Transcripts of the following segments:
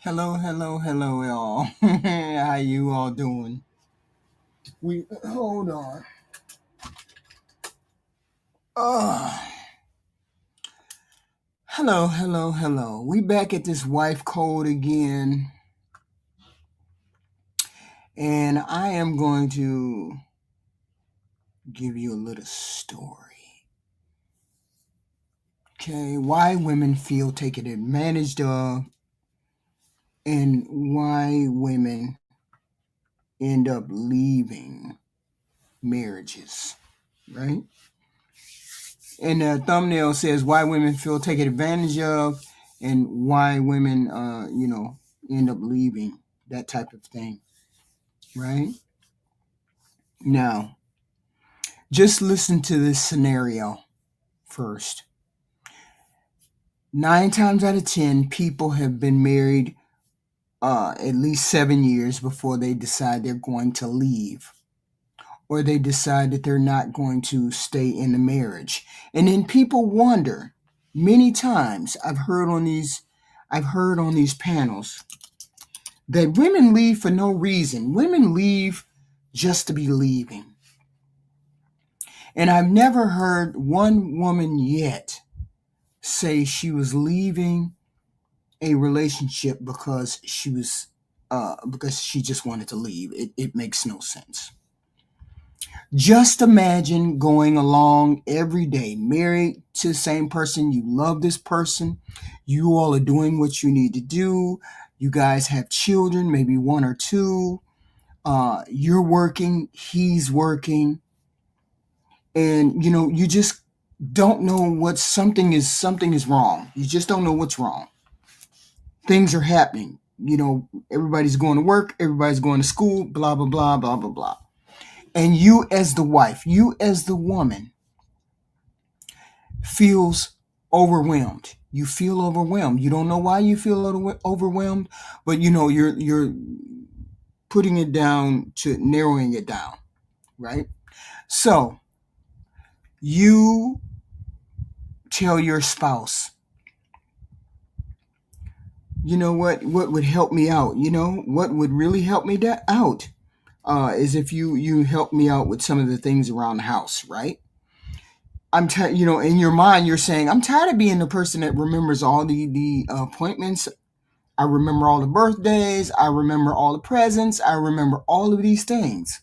Hello, y'all. How you all doing? We hold on. Oh, hello. We back at this wife code again, and I am going to give you a little story. Okay, why women feel taken advantage of, and why women end up leaving marriages, right? And the thumbnail says why women feel taken advantage of and why women end up leaving, that type of thing, right? Now, just listen to this scenario first. 9 times out of 10 people have been married at least 7 years before they decide they're going to leave, or they decide that they're not going to stay in the marriage. And then people wonder, many times I've heard on these panels, that women leave for no reason. Women leave just to be leaving. And I've never heard one woman yet say she was leaving a relationship because she just wanted to leave. It makes no sense. Just imagine going along every day, married to the same person. You love this person. You all are doing what you need to do. You guys have children, maybe 1 or 2. You're working, he's working. And, you just don't know what something is wrong. You just don't know what's wrong. Things are happening. Everybody's going to work, everybody's going to school, blah, blah, blah, blah, blah, blah. And you as the wife, you as the woman feels overwhelmed. You feel overwhelmed. You don't know why you feel overwhelmed, but you're putting it down to narrowing it down, right? So you tell your spouse, you know what would help me out? What would really help me out is if you help me out with some of the things around the house, right? I'm tired, in your mind, you're saying, I'm tired of being the person that remembers all the appointments. I remember all the birthdays. I remember all the presents. I remember all of these things.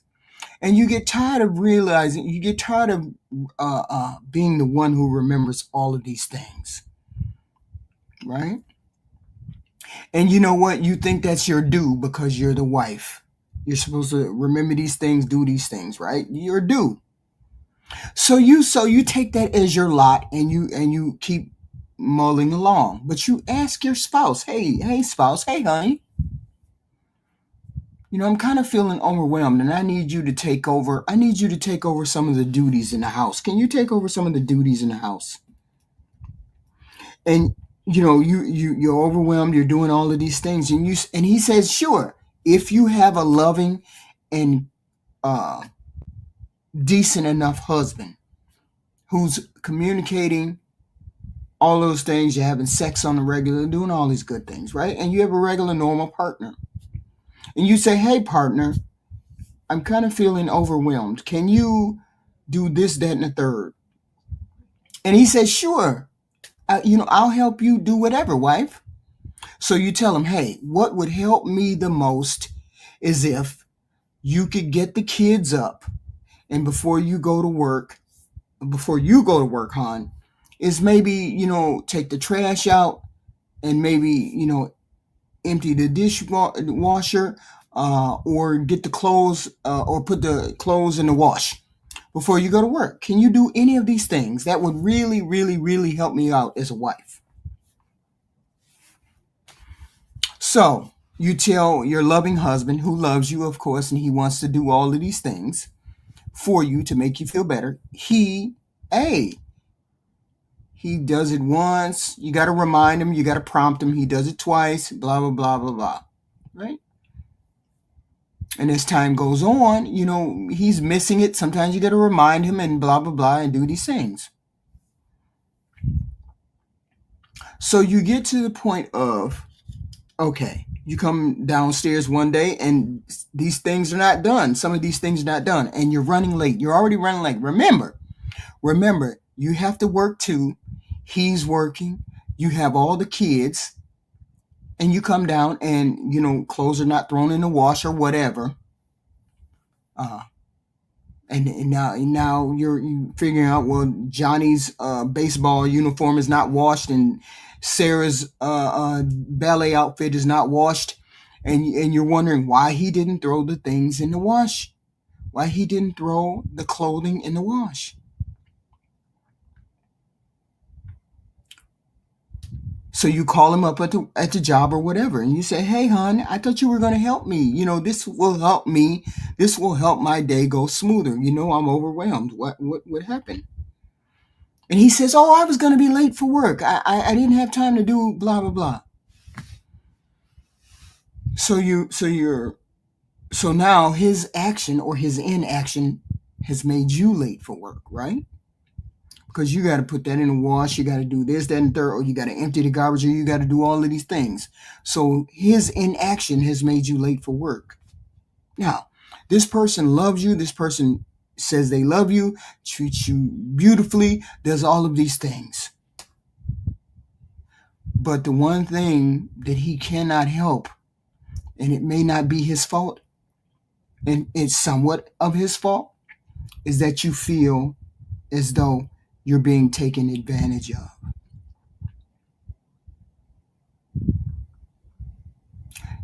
And you get tired of being the one who remembers all of these things, right? And you know what? You think that's your due because you're the wife. You're supposed to remember these things, do these things, right? You're due. So you take that as your lot, and you keep mulling along. But you ask your spouse, hey spouse, hey honey, I'm kind of feeling overwhelmed, and I need you to take over. I need you to take over some of the duties in the house. Can you take over some of the duties in the house? And you're overwhelmed. You're doing all of these things, and he says, sure. If you have a loving and decent enough husband who's communicating all those things, you're having sex on the regular, doing all these good things, right? And you have a regular, normal partner. And you say, hey, partner, I'm kind of feeling overwhelmed. Can you do this, that, and the third? And he says, sure. I'll help you do whatever, wife. So you tell him, hey, what would help me the most is if you could get the kids up, and before you go to work, hon, is maybe, take the trash out, and maybe, empty the dishwasher, or get the clothes, or put the clothes in the wash before you go to work. Can you do any of these things? That would really, really, really help me out as a wife. So you tell your loving husband, who loves you, of course, and he wants to do all of these things for you to make you feel better. He does it once. You got to remind him. You got to prompt him. He does it twice. Blah, blah, blah, blah, blah. Right? And as time goes on, he's missing it. Sometimes you got to remind him and blah, blah, blah, and do these things. So you get to the point of, okay, You come downstairs one day and these things are not done. Some of these things are not done, and you're running late. You're already running late. Remember, you have to work too. He's working. You have all the kids, and you come down and clothes are not thrown in the wash or whatever. Uh, and now you're figuring out, well, Johnny's baseball uniform is not washed, and Sarah's ballet outfit is not washed, and you're wondering why he didn't throw the things in the wash, why he didn't throw the clothing in the wash. So you call him up at the job or whatever, and you say, "Hey, hon, I thought you were going to help me. This will help me. This will help my day go smoother. I'm overwhelmed. What happened?" And he says, "Oh, I was going to be late for work. I didn't have time to do blah blah blah." So now his action or his inaction has made you late for work, right? Because you got to put that in the wash, you got to do this, that, and third, or you got to empty the garbage, or you got to do all of these things. So his inaction has made you late for work. Now, this person loves you. This person says they love you, treats you beautifully, does all of these things. But the one thing that he cannot help, and it may not be his fault, and it's somewhat of his fault, is that you feel as though you're being taken advantage of.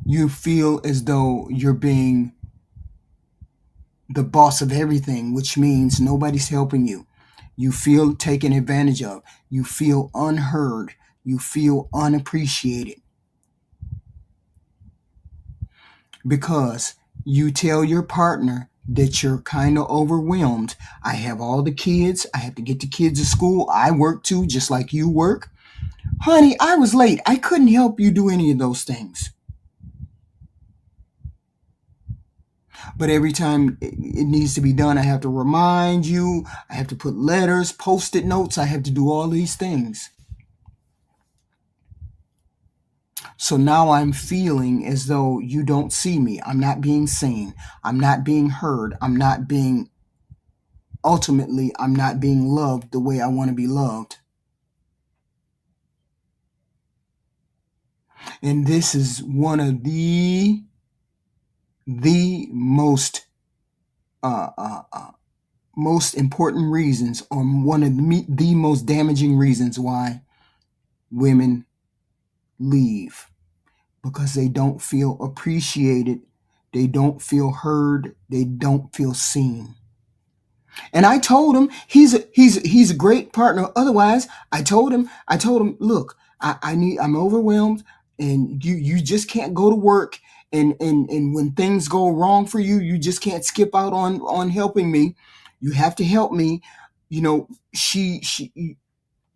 You feel as though you're being the boss of everything, which means nobody's helping you. You feel taken advantage of. You feel unheard. You feel unappreciated. Because you tell your partner that you're kind of overwhelmed. I have all the kids. I have to get the kids to school. I work too, just like you work. Honey, I was late. I couldn't help you do any of those things. But every time it needs to be done, I have to remind you. I have to put letters, post-it notes. I have to do all these things. So now I'm feeling as though you don't see me. I'm not being seen. I'm not being heard. Ultimately, I'm not being loved the way I want to be loved. And this is one of the most most important reasons, or one of the most damaging reasons why women leave, because they don't feel appreciated, they don't feel heard, they don't feel seen. And I told him he's a great partner. Otherwise, I told him, look, I'm overwhelmed, and you just can't go to work, and when things go wrong for you, you just can't skip out on helping me. You have to help me. The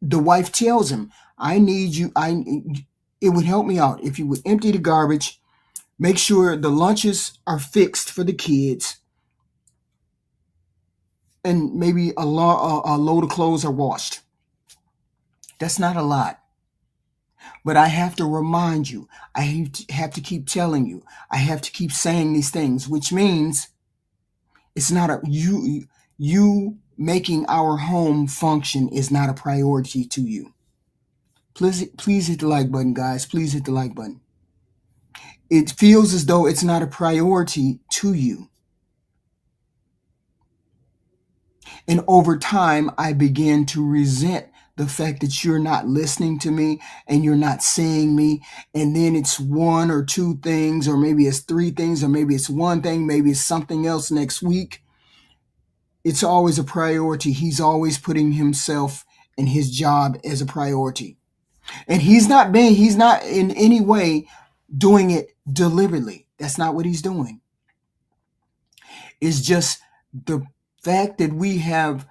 wife tells him, I need you. It would help me out if you would empty the garbage, make sure the lunches are fixed for the kids, and maybe a load of clothes are washed. That's not a lot. But I have to remind you. I have to keep telling you. I have to keep saying these things, which means it's not you making our home function is not a priority to you. Please hit the like button, guys. Please hit the like button. It feels as though it's not a priority to you. And over time, I begin to resent the fact that you're not listening to me and you're not seeing me. And then it's one or two things, or maybe it's three things, or maybe it's one thing, maybe it's something else next week. It's always a priority. He's always putting himself and his job as a priority. And he's not in any way doing it deliberately. That's not what he's doing. It's just the fact that we have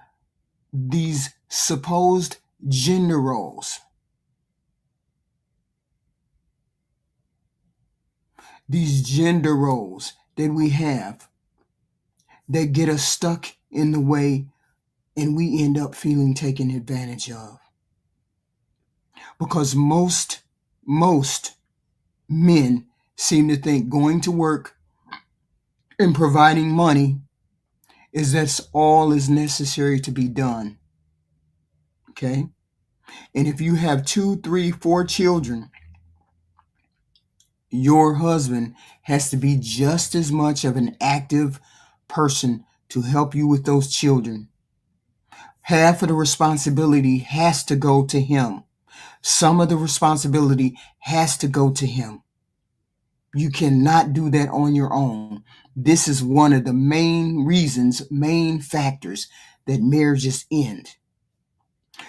these supposed gender roles. These gender roles that we have that get us stuck in the way, and we end up feeling taken advantage of. Because most men seem to think going to work and providing money is that's all is necessary to be done. Okay. And if you have 2, 3, 4 children, your husband has to be just as much of an active person to help you with those children. Half of the responsibility has to go to him. Some of the responsibility has to go to him. You cannot do that on your own. This is one of the main reasons, main factors that marriages end.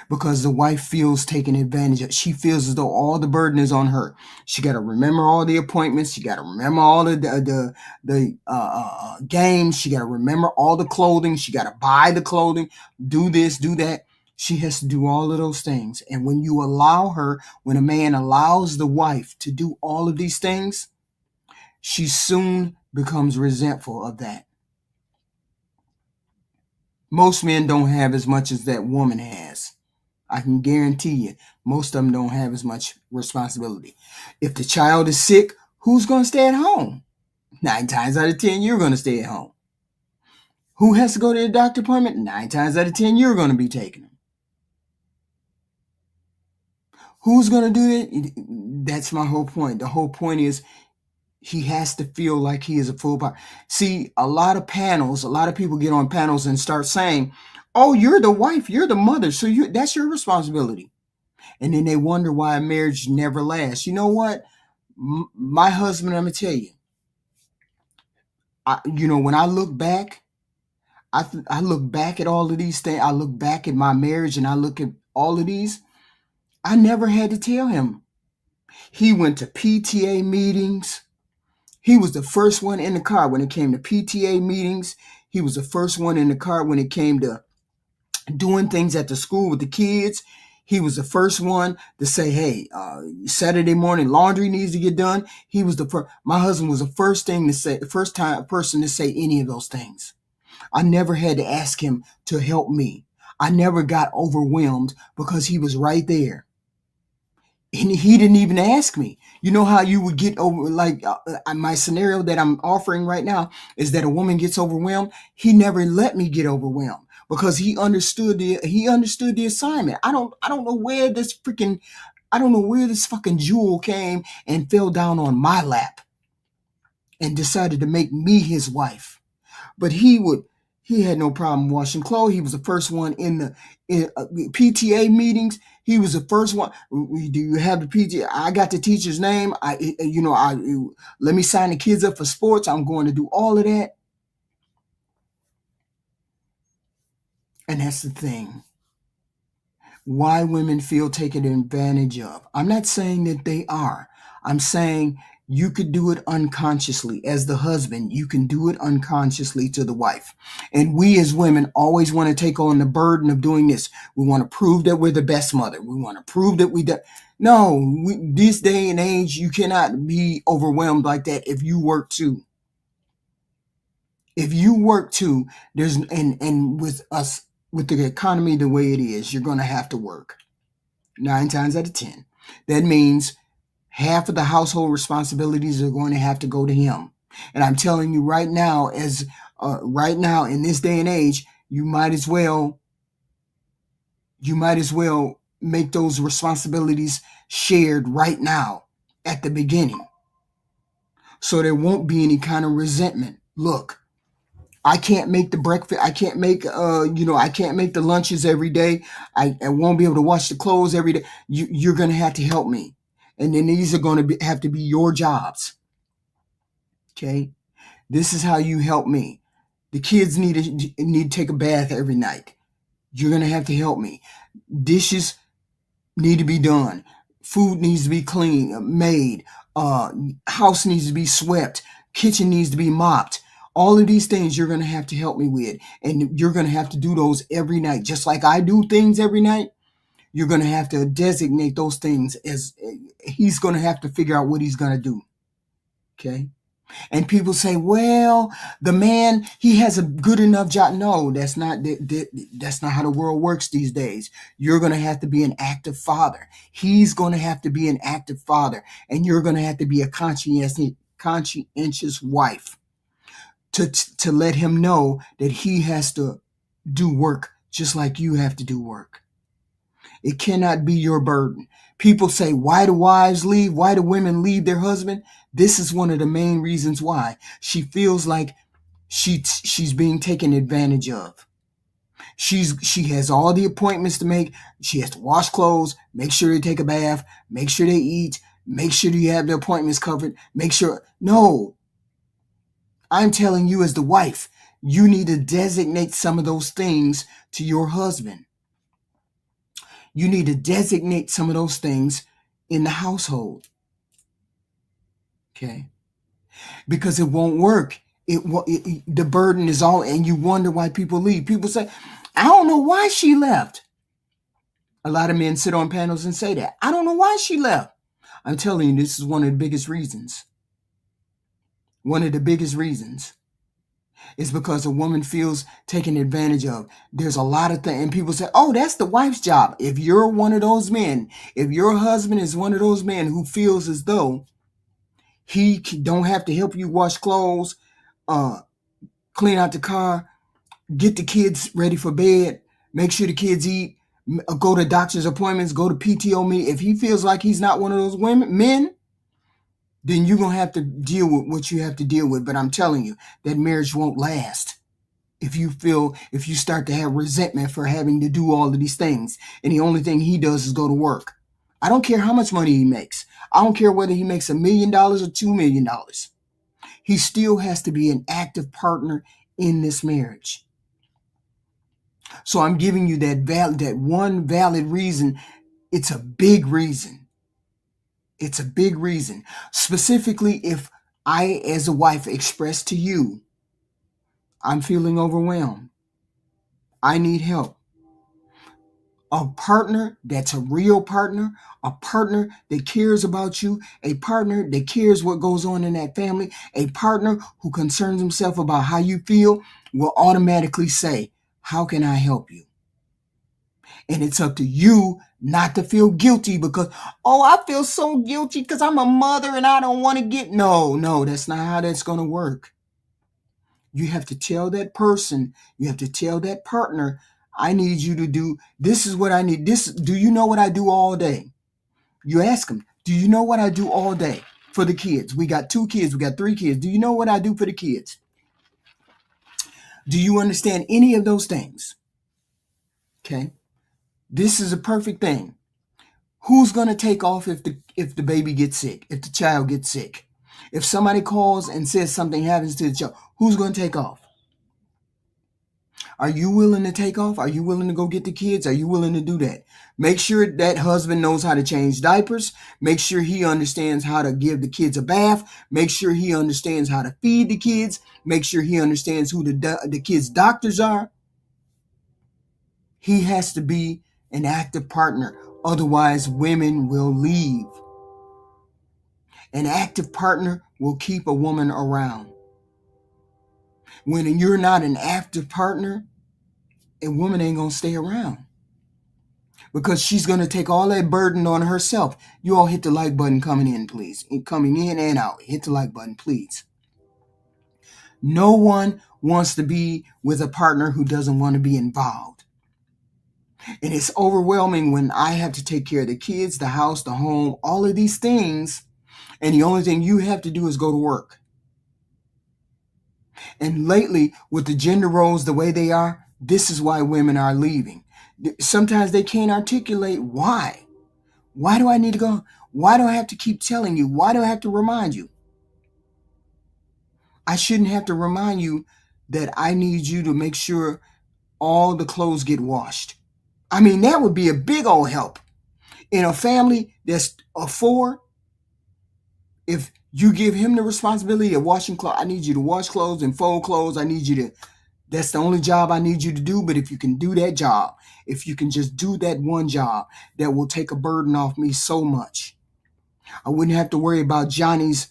Because the wife feels taken advantage of. She feels as though all the burden is on her. She got to remember all the appointments. She got to remember all the games. She got to remember all the clothing. She got to buy the clothing, do this, do that. She has to do all of those things. And when you allow her, when a man allows the wife to do all of these things, she soon becomes resentful of that. Most men don't have as much as that woman has. I can guarantee you, most of them don't have as much responsibility. If the child is sick, who's going to stay at home? 9 times out of 10, you're going to stay at home. Who has to go to the doctor appointment? 9 times out of 10, you're going to be taking them. Who's going to do it? That's my whole point. The whole point is he has to feel like he is a full part. See, a lot of people get on panels and start saying, oh, you're the wife, you're the mother, so that's your responsibility. And then they wonder why a marriage never lasts. You know what? My husband, I'm going to tell you, when I look back, I look back at all of these things. I look back at my marriage and I look at all of these. I never had to tell him. He went to PTA meetings. He was the first one in the car when it came to PTA meetings. He was the first one in the car when it came to doing things at the school with the kids. He was the first one to say, hey, Saturday morning laundry needs to get done. He was the first. My husband was the first person to say any of those things. I never had to ask him to help me. I never got overwhelmed because he was right there. And he didn't even ask me. You know how you would get over, like my scenario that I'm offering right now is that a woman gets overwhelmed. He never let me get overwhelmed because he understood the assignment. I don't know where this fucking jewel came and fell down on my lap and decided to make me his wife. But he had no problem washing clothes. He was the first one in the PTA meetings. He was the first one. Do you have the PTA? I got the teacher's name. Let me sign the kids up for sports. I'm going to do all of that. And that's the thing. Why women feel taken advantage of. I'm not saying that they are. I'm saying you could do it unconsciously. As the husband, you can do it unconsciously to the wife. And we as women always want to take on the burden of doing this. We want to prove that we're the best mother. We want to prove that this day and age, you cannot be overwhelmed like that if you work too. If you work too, and with us, with the economy the way it is, you're going to have to work 9 times out of 10. That means half of the household responsibilities are going to have to go to him. And I'm telling you right now, right now in this day and age, you might as well make those responsibilities shared right now at the beginning, so there won't be any kind of resentment. Look, I can't make the breakfast. I can't make, I can't make the lunches every day. I won't be able to wash the clothes every day. You're going to have to help me. And then these are going to have to be your jobs. Okay. This is how you help me. The kids need to take a bath every night. You're going to have to help me. Dishes need to be done. Food needs to be clean, made. House needs to be swept. Kitchen needs to be mopped. All of these things you're going to have to help me with. And you're going to have to do those every night. Just like I do things every night, you're going to have to designate those things as he's going to have to figure out what he's going to do. Okay. And people say, well, the man, he has a good enough job. No, that's not how the world works these days. You're going to have to be an active father. He's going to have to be an active father. And you're going to have to be a conscientious conscientious wife to let him know that he has to do work just like you have to do work. It cannot be your burden. People say, why do wives leave? Why do women leave their husband? This is one of the main reasons why. She feels like she's being taken advantage of. She has all the appointments to make. She has to wash clothes, make sure they take a bath, make sure they eat, make sure you have the appointments covered, make sure. No, I'm telling you as the wife, you need to designate some of those things to your husband. You need to designate some of those things in the household. Okay? Because it won't work. The burden is all, and you wonder why people leave. People say, I don't know why she left. A lot of men sit on panels and say that. I don't know why she left. I'm telling you, this is one of the biggest reasons. One of the biggest reasons is because a woman feels taken advantage of. There's a lot of things, and people say, oh, that's the wife's job. If you're one of those men, if your husband is one of those men who feels as though he don't have to help you wash clothes, clean out the car, get the kids ready for bed, make sure the kids eat, go to doctor's appointments, go to PTO meeting. If he feels like he's not one of those men, then you're going to have to deal with what you have to deal with. But I'm telling you, that marriage won't last. If you start to have resentment for having to do all of these things, and the only thing he does is go to work. I don't care how much money he makes. I don't care whether he makes $1 million or $2 million. He still has to be an active partner in this marriage. So I'm giving you that one valid reason. It's a big reason. It's a big reason. Specifically, if I, as a wife, express to you, I'm feeling overwhelmed. I need help. A partner that's a real partner, a partner that cares about you, a partner that cares what goes on in that family, a partner who concerns himself about how you feel will automatically say, how can I help you? And it's up to you not to feel guilty because, oh, I feel so guilty because I'm a mother and I don't want to get. No, that's not how that's going to work. You have to tell that person, you have to tell that partner, I need you to do, this is what I need. Do you know what I do all day? You ask them, do you know what I do all day for the kids? We got 2 kids, we got 3 kids. Do you know what I do for the kids? Do you understand any of those things? Okay. This is a perfect thing. Who's going to take off if the baby gets sick, if the child gets sick? If somebody calls and says something happens to the child, who's going to take off? Are you willing to take off? Are you willing to go get the kids? Are you willing to do that? Make sure that husband knows how to change diapers. Make sure he understands how to give the kids a bath. Make sure he understands how to feed the kids. Make sure he understands who the kids' doctors are. He has to be an active partner. Otherwise, women will leave. An active partner will keep a woman around. When you're not an active partner, a woman ain't going to stay around because she's going to take all that burden on herself. You all hit the like button coming in, please. Coming in and out. Hit the like button, please. No one wants to be with a partner who doesn't want to be involved. And it's overwhelming when I have to take care of the kids, the house, the home, all of these things. And the only thing you have to do is go to work. And lately, with the gender roles the way they are, this is why women are leaving. Sometimes they can't articulate why. Why do I need to go? Why do I have to keep telling you? Why do I have to remind you? I shouldn't have to remind you that I need you to make sure all the clothes get washed. I mean, that would be a big old help. In a family that's of 4, if you give him the responsibility of washing clothes, I need you to wash clothes and fold clothes. That's the only job I need you to do. But if you can do that job, if you can just do that one job, that will take a burden off me so much. I wouldn't have to worry about Johnny's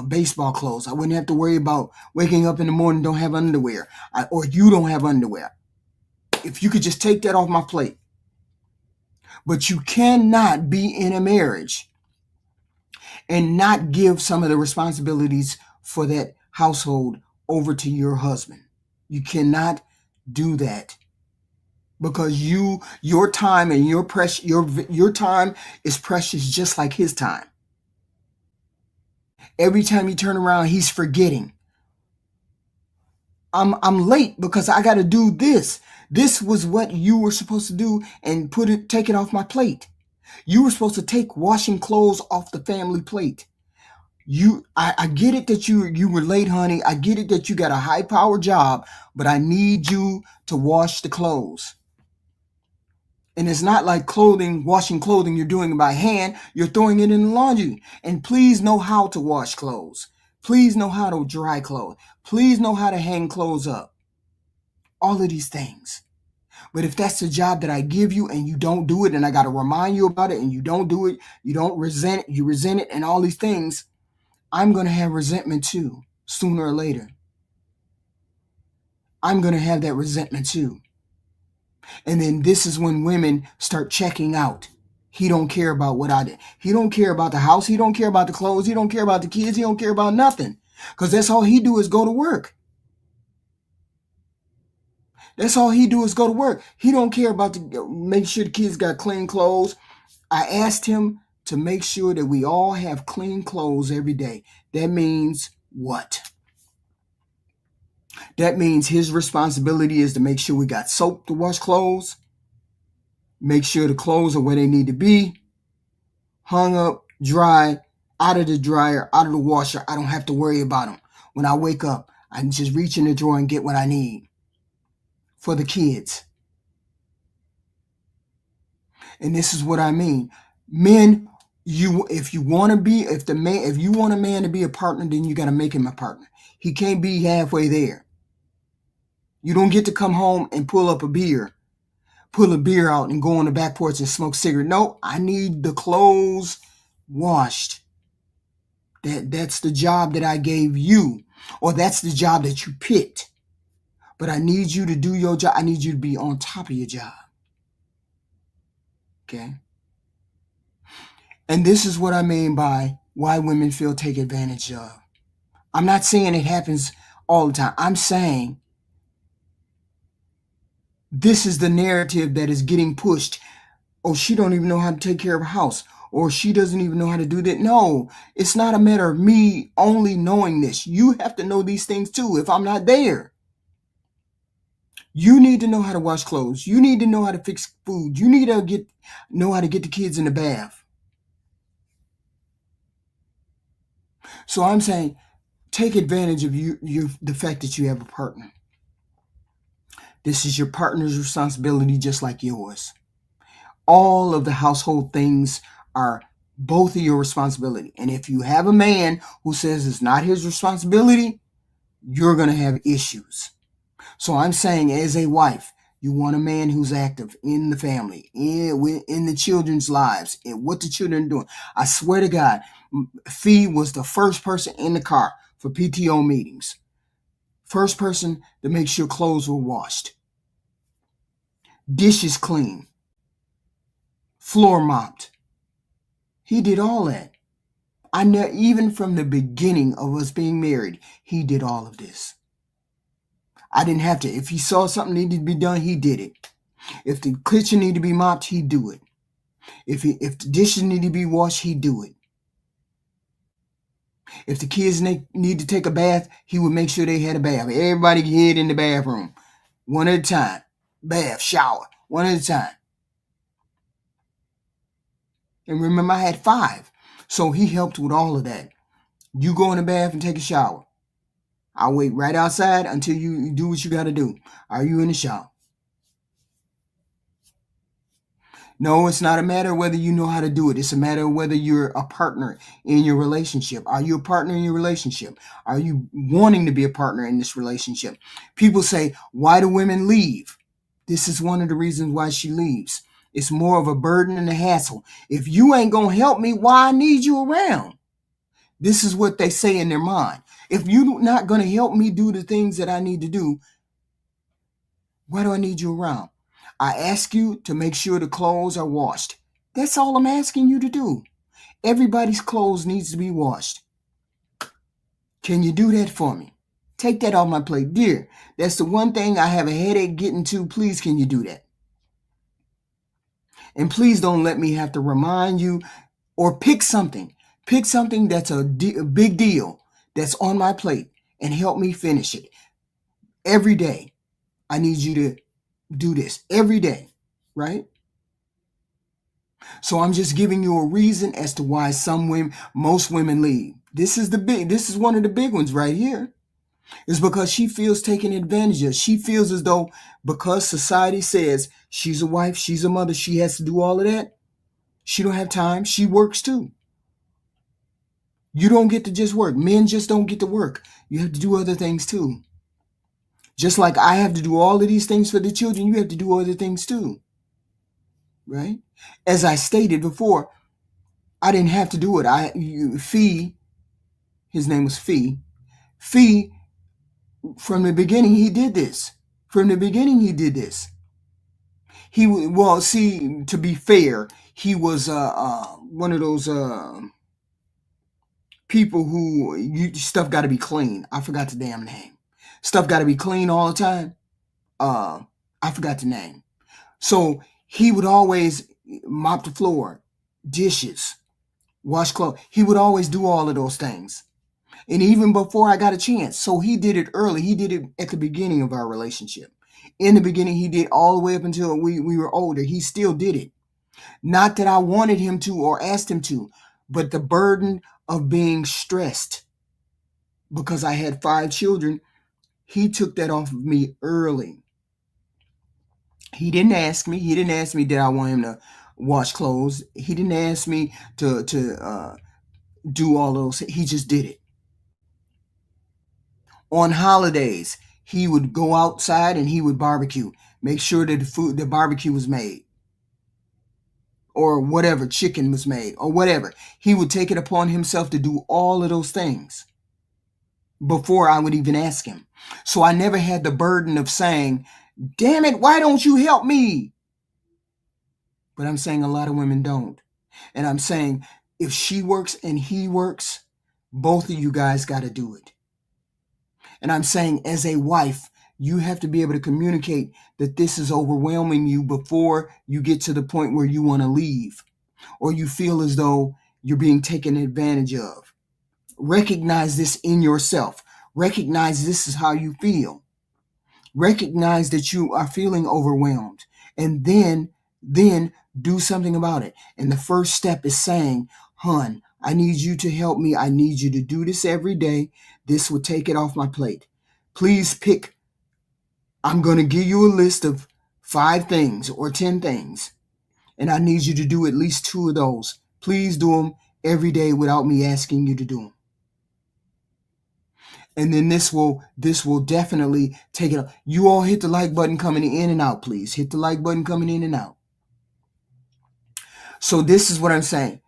baseball clothes. I wouldn't have to worry about waking up in the morning, don't have underwear, or you don't have underwear. If you could just take that off my plate. But you cannot be in a marriage and not give some of the responsibilities for that household over to your husband. You cannot do that, because your time and your time is precious, just like his time. Every time you turn around, he's forgetting. I'm late because I got to do this. This was what you were supposed to do, and take it off my plate. You were supposed to take washing clothes off the family plate. I get it that you were late, honey. I get it that you got a high power job, but I need you to wash the clothes. And it's not like washing clothing you're doing by hand. You're throwing it in the laundry. And please know how to wash clothes. Please know how to dry clothes. Please know how to hang clothes up. All of these things. But if that's the job that I give you and you don't do it, and I got to remind you about it, and you don't do it, you don't resent it, you resent it, and all these things, I'm going to have resentment too, sooner or later. I'm going to have that resentment too. And then this is when women start checking out. He don't care about what I did. He don't care about the house. He don't care about the clothes. He don't care about the kids. He don't care about nothing. Because that's all he do is go to work. That's all he do is go to work. He don't care about make sure the kids got clean clothes. I asked him to make sure that we all have clean clothes every day. That means what? That means his responsibility is to make sure we got soap to wash clothes, make sure the clothes are where they need to be, hung up, dry, out of the dryer, out of the washer. I don't have to worry about them. When I wake up, I can just reach in the drawer and get what I need for the kids. And this is what I mean. Men, if you want a man to be a partner, then you got to make him a partner. He can't be halfway there. You don't get to come home and pull a beer out and go on the back porch and smoke cigarette. No, I need the clothes washed. That's the job that I gave you, or that's the job that you picked. But I need you to do your job. I need you to be on top of your job. Okay? And this is what I mean by why women feel taken advantage of. I'm not saying it happens all the time. I'm saying this is the narrative that is getting pushed. Oh, she don't even know how to take care of a house. Or she doesn't even know how to do that. No, it's not a matter of me only knowing this. You have to know these things too if I'm not there. You need to know how to wash clothes. You need to know how to fix food. You need to know how to get the kids in the bath. So I'm saying, take advantage of the fact that you have a partner. This is your partner's responsibility, just like yours. All of the household things are both of your responsibility. And if you have a man who says it's not his responsibility, you're going to have issues. So I'm saying, as a wife, you want a man who's active in the family, in the children's lives, and what the children are doing. I swear to God, Fee was the first person in the car for PTO meetings. First person to make sure clothes were washed, dishes clean, floor mopped. He did all that. I know, even from the beginning of us being married, he did all of this. I didn't have to. If he saw something needed to be done, he did it. If the kitchen needed to be mopped, he'd do it. If the dishes need to be washed, he'd do it. If the kids need to take a bath, he would make sure they had a bath. Everybody hid in the bathroom, one at a time. Bath, shower, one at a time. And remember, I had 5. So he helped with all of that. You go in the bath and take a shower. I'll wait right outside until you do what you got to do. Are you in the shower? No, it's not a matter of whether you know how to do it. It's a matter of whether you're a partner in your relationship. Are you a partner in your relationship? Are you wanting to be a partner in this relationship? People say, why do women leave? This is one of the reasons why she leaves. It's more of a burden and a hassle. If you ain't going to help me, why I need you around? This is what they say in their mind. If you're not going to help me do the things that I need to do, why do I need you around? I ask you to make sure the clothes are washed. That's all I'm asking you to do. Everybody's clothes needs to be washed. Can you do that for me? Take that off my plate. Dear, that's the one thing I have a headache getting to. Please, can you do that? And please don't let me have to remind you or pick something. Pick something that's a big deal that's on my plate and help me finish it. Every day, I need you to do this. Every day, right? So I'm just giving you a reason as to why most women leave. This is one of the big ones right here. Is because she feels taken advantage of. She feels as though because society says she's a wife, she's a mother, she has to do all of that. She don't have time. She works too. You don't get to just work. Men just don't get to work. You have to do other things too. Just like I have to do all of these things for the children, you have to do other things too. Right? As I stated before, I didn't have to do it. Fee, his name was Fee. Fee, from the beginning, he did this. From the beginning, he did this. To be fair, he was one of those people who stuff got to be clean. I forgot the damn name. Stuff got to be clean all the time. I forgot the name. So he would always mop the floor, dishes, wash clothes. He would always do all of those things. And even before I got a chance. So he did it early. He did it at the beginning of our relationship. In the beginning, he did all the way up until we were older. He still did it. Not that I wanted him to or asked him to, but the burden of being stressed because I had 5 children, he took that off of me early. He didn't ask me. He didn't ask me did I want him to wash clothes. He didn't ask me to do all those. He just did it. On holidays, he would go outside and he would barbecue. Make sure that the barbecue was made. Or whatever, chicken was made, or whatever. He would take it upon himself to do all of those things before I would even ask him. So I never had the burden of saying, damn it, why don't you help me? But I'm saying a lot of women don't. And I'm saying if she works and he works, both of you guys got to do it. And I'm saying as a wife, you have to be able to communicate that this is overwhelming you before you get to the point where you want to leave or you feel as though you're being taken advantage of. Recognize this in yourself. Recognize this is how you feel. Recognize that you are feeling overwhelmed and then do something about it. And the first step is saying, hon, I need you to help me. I need you to do this every day. This will take it off my plate. Please pick. I'm going to give you a list of 5 things or 10 things. And I need you to do at least 2 of those. Please do them every day without me asking you to do them. And then this will definitely take it up. You all hit the like button coming in and out, please. Hit the like button coming in and out. So this is what I'm saying.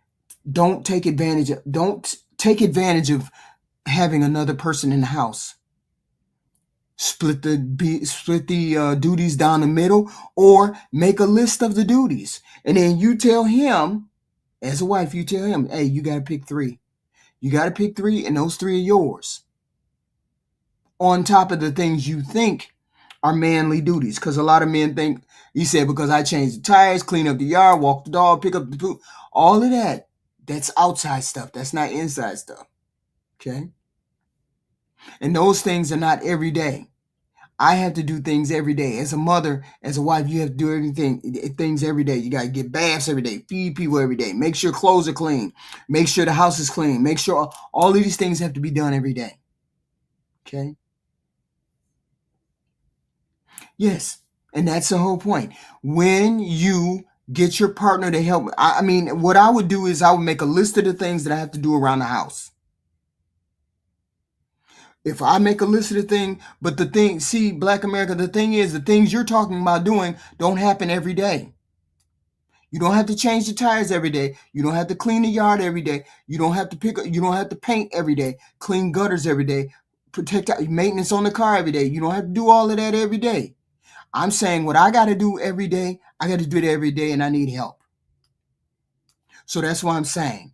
Don't take advantage of having another person in the house. Split the duties down the middle or make a list of the duties. And then you tell him, as a wife, you tell him, hey, you got to pick 3. You got to pick 3 and those 3 are yours. On top of the things you think are manly duties. Because a lot of men think, he said, because I change the tires, clean up the yard, walk the dog, pick up the poop, all of that, that's outside stuff. That's not inside stuff. Okay? And those things are not every day. I have to do things every day. As a mother, as a wife, you have to do things every day. You got to get baths every day, feed people every day, make sure clothes are clean, make sure the house is clean, make sure all of these things have to be done every day. Okay? Yes. And that's the whole point. When you get your partner to help, what I would do is I would make a list of the things that I have to do around the house. If I make a list of the thing, but Black America, the thing is, the things you're talking about doing don't happen every day. You don't have to change the tires every day. You don't have to clean the yard every day. You don't have to paint every day, clean gutters every day, protect maintenance on the car every day. You don't have to do all of that every day. I'm saying what I got to do every day, I got to do it every day and I need help. So that's why I'm saying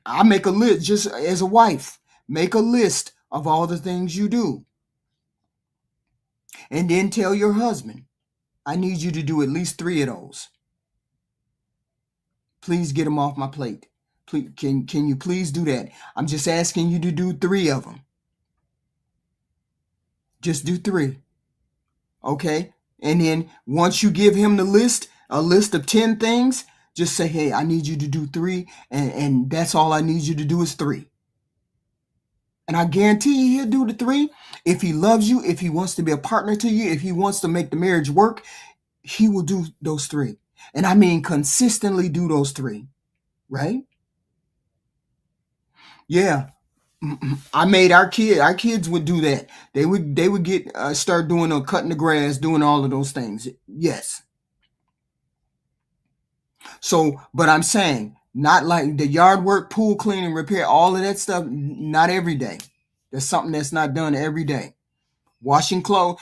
I make a list just as a wife. Make a list of all the things you do, and then tell your husband, I need you to do at least 3 of those. Please get them off my plate. Please, can you please do that? I'm just asking you to do 3 of them. Just do 3. Okay? And then once you give him the list, a list of 10 things, just say, hey, I need you to do 3, and that's all I need you to do is 3. And I guarantee you he'll do the 3. If he loves you, if he wants to be a partner to you, if he wants to make the marriage work, he will do those 3. And I mean consistently do those 3, right? Yeah. I made our kids would do that. They would get start doing cutting the grass, doing all of those things. Yes. So, but I'm saying not like the yard work, pool cleaning, repair, all of that stuff. Not every day. That's something that's not done every day. Washing clothes,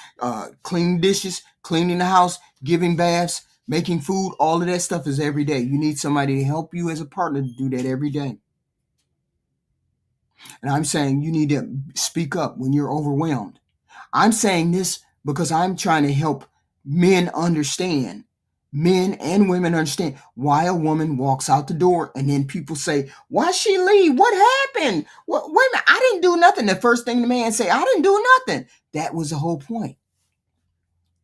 cleaning dishes, cleaning the house, giving baths, making food, all of that stuff is every day. You need somebody to help you as a partner to do that every day. And I'm saying you need to speak up when you're overwhelmed. I'm saying this because I'm trying to help men understand, men and women understand why a woman walks out the door and then people say, why she leave? What happened? Wait a minute, I didn't do nothing. The first thing the man say, I didn't do nothing. That was the whole point.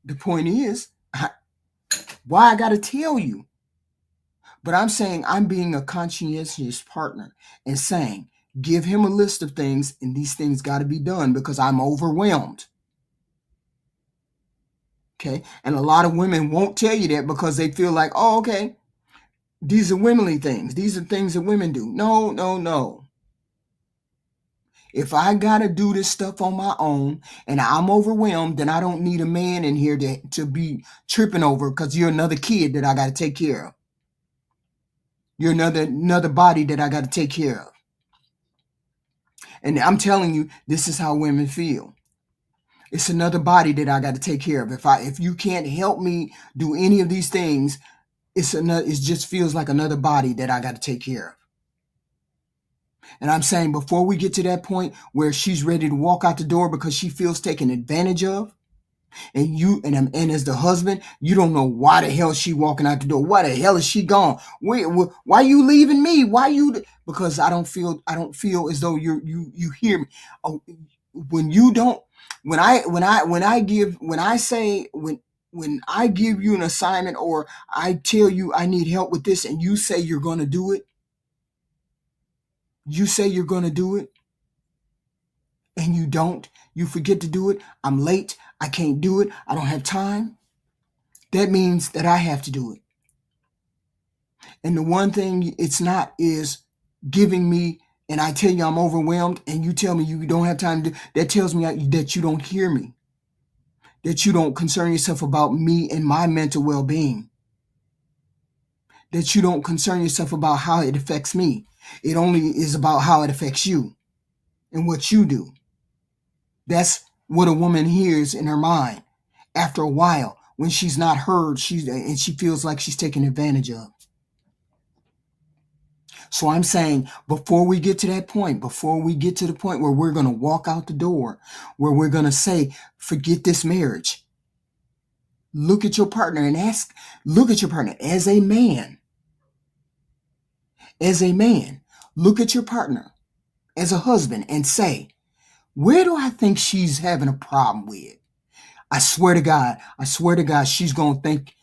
The point is, why I got to tell you. But I'm saying I'm being a conscientious partner and saying, give him a list of things and these things got to be done because I'm overwhelmed. Okay. And a lot of women won't tell you that because they feel like, oh, okay, these are womanly things. These are things that women do. No, no, no. If I got to do this stuff on my own and I'm overwhelmed, then I don't need a man in here to be tripping over because you're another kid that I got to take care of. You're another body that I got to take care of. And I'm telling you, this is how women feel. It's another body that I got to take care of. If you can't help me do any of these things, it just feels like another body that I got to take care of. And I'm saying before we get to that point where she's ready to walk out the door because she feels taken advantage of, and as the husband, you don't know why the hell she walking out the door. Why the hell is she gone? Why you leaving me? Because I don't feel as though you hear me. Oh, when you don't, when I give you an assignment or I tell you I need help with this and you say you're going to do it, and you don't, you forget to do it. I'm late. I can't do it. I don't have time. That means that I have to do it. And the one thing it's not is giving me, and I tell you I'm overwhelmed and you tell me you don't have time to do, that tells me that you don't hear me, that you don't concern yourself about me and my mental well-being, that you don't concern yourself about how it affects me. It only is about how it affects you and what you do. That's what a woman hears in her mind after a while when she's not heard, and she feels like she's taken advantage of. So I'm saying before we get to that point, before we get to the point where we're going to walk out the door, where we're going to say, forget this marriage, look at your partner and look at your partner as a man, look at your partner as a husband and say, where do I think she's having a problem with? I swear to God, she's going to think,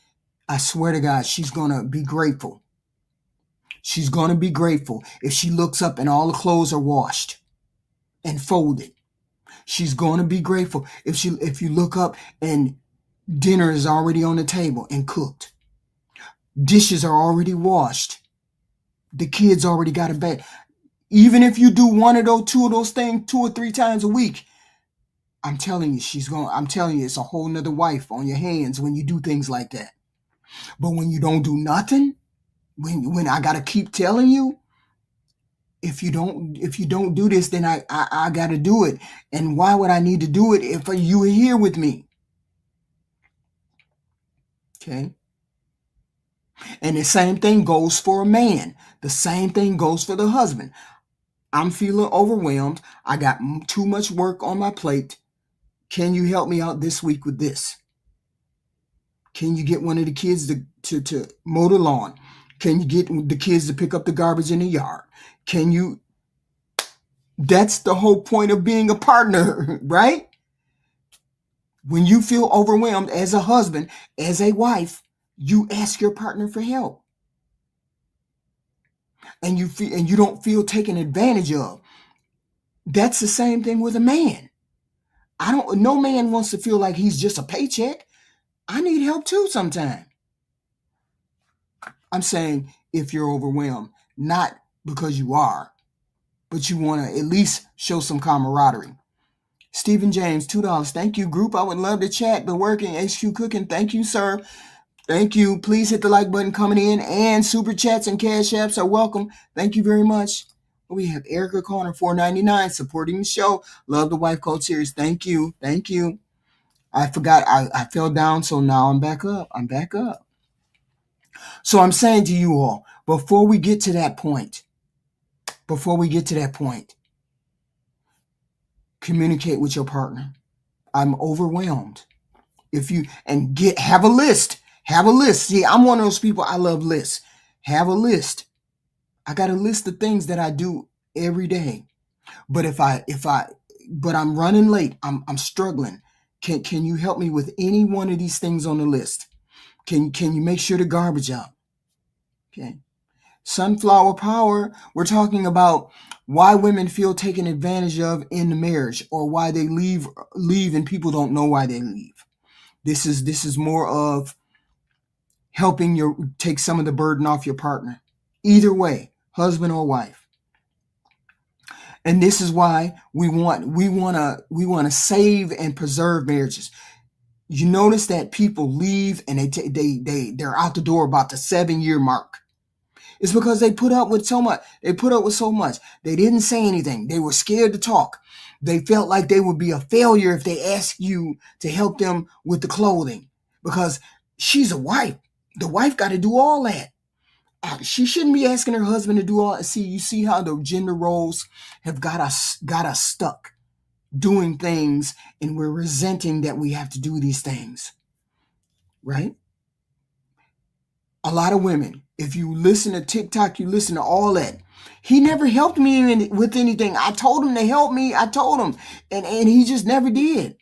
I swear to God, she's going to be grateful. She's going to be grateful if she looks up and all the clothes are washed and folded. She's going to be grateful if you look up and dinner is already on the table and cooked. Dishes are already washed. The kids already got to bed. Even if you do one of those, two of those things 2 or 3 times a week, I'm telling you, it's a whole nother wife on your hands when you do things like that. But when you don't do nothing, when I gotta keep telling you, if you don't do this, then I gotta do it. And why would I need to do it if you were here with me? Okay. And the same thing goes for a man. The same thing goes for the husband. I'm feeling overwhelmed. I got too much work on my plate. Can you help me out this week with this? Can you get one of the kids to mow the lawn? Can you get the kids to pick up the garbage in the yard? Can you? That's the whole point of being a partner, right? When you feel overwhelmed as a husband, as a wife, you ask your partner for help. And you don't feel taken advantage of. That's the same thing with a man. No man wants to feel like he's just a paycheck. I need help too sometimes. I'm saying if you're overwhelmed, not because you are, but you want to at least show some camaraderie. Stephen James, $2. Thank you, group. I would love to chat, but working. HQ Cooking. Thank you, sir. Thank you. Please hit the like button coming in, and super chats and cash apps are welcome. Thank you very much. We have Erica Corner, $4.99, supporting the show. Love the Wife Code series. Thank you. Thank you. I forgot. I fell down, so now I'm back up. So I'm saying to you all, before we get to that point, communicate with your partner. I'm overwhelmed. Have a list. See, I'm one of those people. I love lists. Have a list. I got a list of things that I do every day. But but I'm running late. I'm struggling. Can you help me with any one of these things on the list? Can you make sure the garbage out? Okay. Sunflower power. We're talking about why women feel taken advantage of in the marriage, or why they leave and people don't know why they leave. This is more of helping take some of the burden off your partner. Either way, husband or wife. And this is why we want to save and preserve marriages. You notice that people leave and they're out the door about the 7-year mark. It's because they put up with so much. They didn't say anything. They were scared to talk. They felt like they would be a failure if they asked you to help them with the clothing, because she's a wife. The wife got to do all that. She shouldn't be asking her husband to do all. You see how the gender roles have got us stuck doing things, and we're resenting that we have to do these things, right? A lot of women, if you listen to TikTok, you listen to all that. He never helped me with anything. I told him to help me. I told him, and he just never did.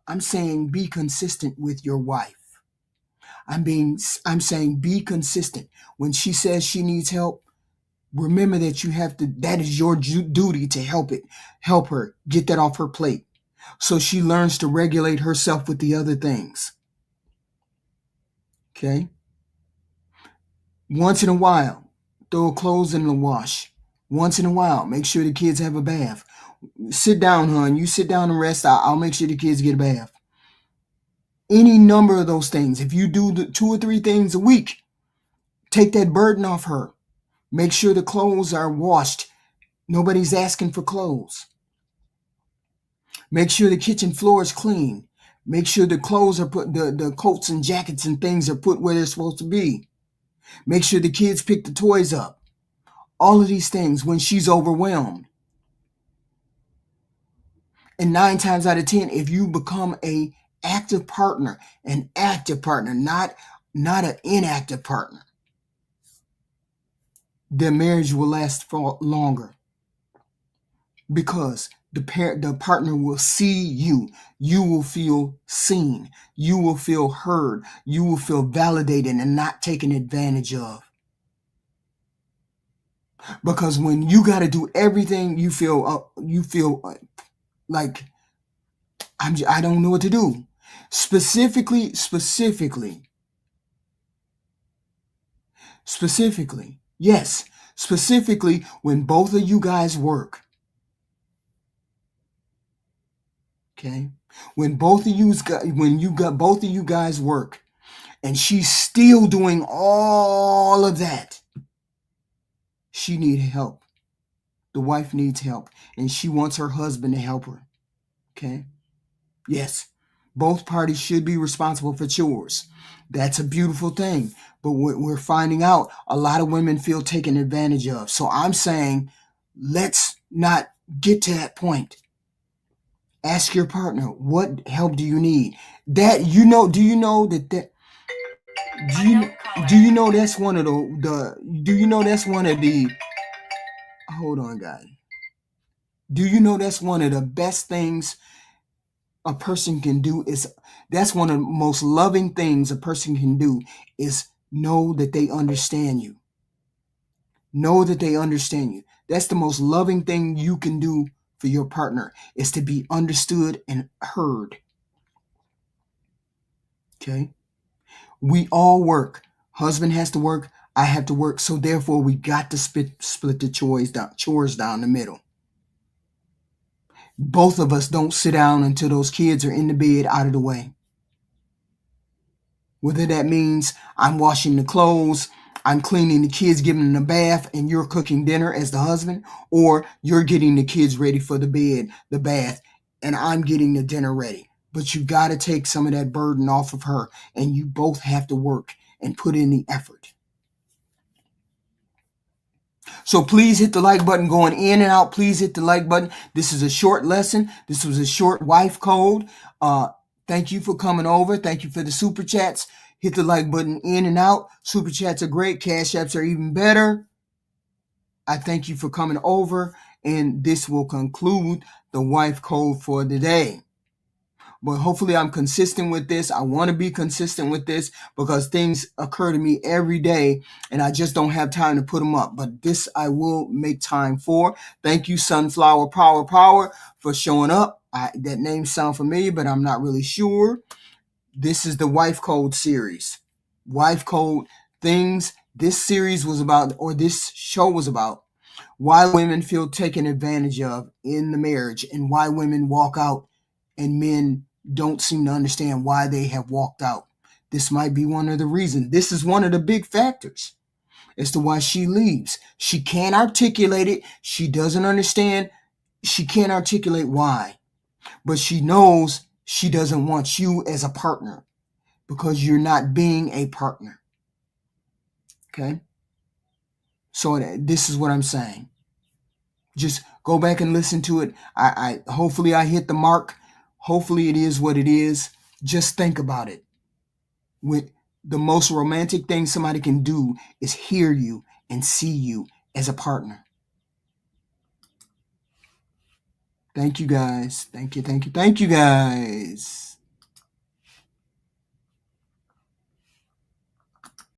I'm saying be consistent with your wife. I'm saying be consistent. When she says she needs help, remember that that is your duty to help her get that off her plate, so she learns to regulate herself with the other things. Okay? Once in a while, throw clothes in the wash. Once in a while, make sure the kids have a bath. Sit down, hon. You sit down and rest. I'll make sure the kids get a bath. Any number of those things. If you do the 2 or 3 things a week, take that burden off her. Make sure the clothes are washed. Nobody's asking for clothes. Make sure the kitchen floor is clean. Make sure the clothes are put, the coats and jackets and things are put where they're supposed to be. Make sure the kids pick the toys up. All of these things when she's overwhelmed. And 9 times out of 10, if you become an active partner, not an inactive partner, the marriage will last for longer, because the partner will see you. You will feel seen. You will feel heard. You will feel validated and not taken advantage of. Because when you got to do everything, you feel like I don't know what to do. Specifically, yes. Specifically, when both of you guys work. Okay? When both of you guys work, and she's still doing all of that, she needs help. The wife needs help, and she wants her husband to help her. Okay? Yes. Both parties should be responsible for chores. That's a beautiful thing. But what we're finding out, a lot of women feel taken advantage of. So I'm saying, let's not get to that point. Ask your partner, what help do you need? That you know, do you know that do you do you know that's one of the do you know that's one of the hold on guys. Do you know that's one of the best things a person can do is that's one of the most loving things a person can do is know that they understand you. Know that they understand you. That's the most loving thing you can do for your partner is to be understood and heard. Okay? We all work. Husband has to work. I have to work. So therefore, we got to split the chores down the middle. Both of us don't sit down until those kids are in the bed out of the way. Whether that means I'm washing the clothes, I'm cleaning the kids, giving them a bath, and you're cooking dinner as the husband, or you're getting the kids ready for the bath, and I'm getting the dinner ready. But you got to take some of that burden off of her, and you both have to work and put in the effort. So please hit the like button going in and out. Please hit the like button. This is a short lesson. This was a short wife code. Thank you for coming over. Thank you for the super chats. Hit the like button in and out. Super chats are great. Cash apps are even better. I thank you for coming over. And this will conclude the wife code for the day. But hopefully I'm consistent with this. I want to be consistent with this because things occur to me every day and I just don't have time to put them up. But this I will make time for. Thank you, Sunflower Power, for showing up. That name sounds familiar, but I'm not really sure. This is the Wife Code series. Wife Code things. This series was about, or this show was about, why women feel taken advantage of in the marriage and why women walk out and men don't seem to understand why they have walked out. This might be one of the reasons. This is one of the big factors as to why she leaves. She can't articulate it. She doesn't understand. She can't articulate why. But she knows she doesn't want you as a partner because you're not being a partner. Okay? So this is what I'm saying. Just go back and listen to it. I hopefully I hit the mark. Hopefully it is what it is. Just think about it. With the most romantic thing somebody can do is hear you and see you as a partner. Thank you guys. Thank you guys.